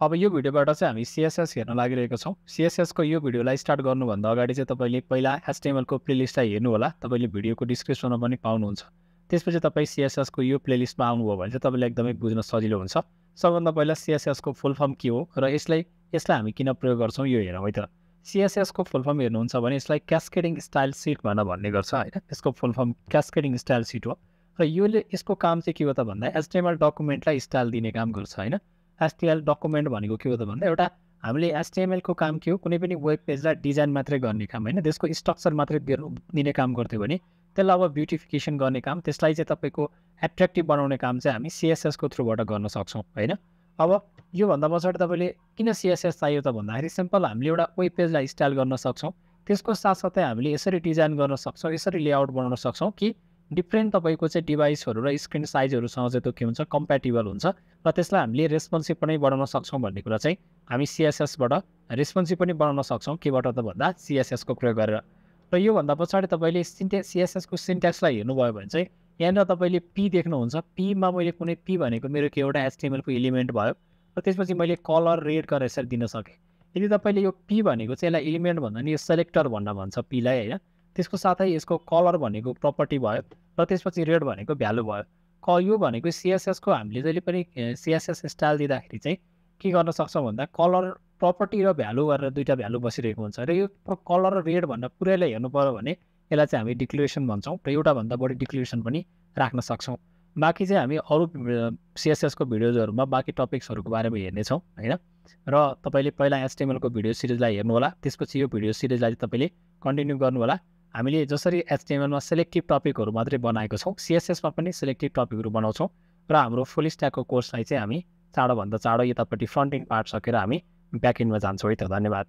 अब यो भिडियोबाट चाहिँ हामी CSS हेर्न लागिरहेको छौँ। CSS को यो भिडियोलाई स्टार्ट गर्नुभन्दा अगाडि चाहिँ तपाईले पहिला HTML को प्लेलिस्टलाई हेर्नु होला। तपाईले भिडियोको डिस्क्रिप्सनमा पनि पाउनुहुन्छ। त्यसपछि तपाईँ CSS को यो प्लेलिस्टमा आउनुभयो भने चाहिँ तपाईलाई एकदमै बुझ्न सजिलो हुन्छ। सबभन्दा पहिला CSS को फुल फर्म के हो र यसलाई हामी किन प्रयोग गर्छौँ यो हेरौँ है त। CSS को फुल फर्म हेर्नुहुन्छ भने यसलाई क्यास्केडिङ स्टाइल सिट भन्ने गर्छ हैन। यसको full form cascading style seat हो र यसको काम चाहिँ के हो त भन्दा HTML डकुमेन्टलाई स्टाइल दिने काम गर्छ हैन। HTML डकुमेन्ट भनेको के हो त भन्दा एउटा हामीले HTML को काम के हो, कुनै पनि वेब पेजलाई डिजाइन मात्रै गर्ने काम हैन, त्यसको स्ट्रक्चर मात्रै दिने काम गर्थ्यो भने त्यसलाई अब ब्युटिफिकेसन गर्ने काम, त्यसलाई चाहिँ तपाईको एट्र्याक्टिभ बनाउने काम चाहिँ हामी CSS को थ्रुबाट गर्न सक्छौँ हैन। अब यो भन्दा पछाडि तपाईले किन CSS चाहियो त भन्दाखेरि सिम्पल हामीले एउटा वेब पेजलाई स्टाइल गर्न सक्छौँ। त्यसको साथसाथै हामीले यसरी डिजाइन गर्न सक्छौँ, यसरी लेआउट बनाउन सक्छौँ कि डिफ्रेन्ट तपाईको चाहिँ डिभाइसहरु र स्क्रिन साइजहरुसँग चाहिँ त्यो के हुन्छ, कम्प्याटिबल हुन्छ र त्यसलाई हामीले रेस्पोन्सिभ पनि बनाउन सक्छौँ भन्ने कुरा चाहिँ हामी CSS बाट रेस्पोन्सिभ पनि बनाउन सक्छौँ। केबाट त भन्दा CSS को प्रयोग गरेर। र यो भन्दा पछाडि तपाईले CSS को सिन्ट्याक्सलाई हेर्नुभयो भने चाहिँ यहाँनिर तपाईले p देख्नुहुन्छ। p मा मैले कुनै p भनेको मेरो के एउटा HTML को एलिमेन्ट भयो र त्यसपछि मैले कलर रेड गरेर यसरी दिन सके। यदि तपाईले यो p भनेको चाहिँ यसलाई एलिमेन्ट भन्दा नि यो सेलेक्टर भन्छ p लाई हैन। त्यसको साथै यसको कलर भनेको प्रपर्टी भयो र त्यसपछि रेड भनेको भ्यालु भयो। यो भनेको CSS को हामीले जहिले पनि CSS स्टाइल दिँदाखेरि चाहिँ के गर्न सक्छौँ भन्दा कलर प्रपर्टी र भ्यालु गरेर दुईटा भ्यालु बसिरहेको हुन्छ र यो कलर र रेड भन्दा पुरैलाई हेर्नु पर्यो भने यसलाई चाहिँ हामी डिक्लेरेसन भन्छौँ र एउटा भन्दा बढी डिक्लेरेसन पनि राख्न सक्छौँ। बाँकी चाहिँ हामी अरु CSS को भिडियोजहरुमा बाँकी टपिक्सहरुको बारेमा हेर्नेछौँ हैन। र तपाईले पहिला HTML को भिडियो सिरिजलाई हेर्नु होला, त्यसपछि यो भिडियो सिरिजलाई तपाईले कन्टिन्यू गर्नु होला। हामीले जसरी HTML मा सेलेक्टिभ टपिकहरु मात्रै बनाएको छौँ, CSS मा पनि सेलेक्टिभ टपिकहरु बनाउँछौँ र हाम्रो फुल स्ट्याकको कोर्सलाई चाहिँ हामी चाँडो भन्दा चाँडो यतापट्टि फ्रन्ट एन्ड पार्ट सकेर हामी ब्याक एन्डमा जान्छौँ है त। धन्यवाद।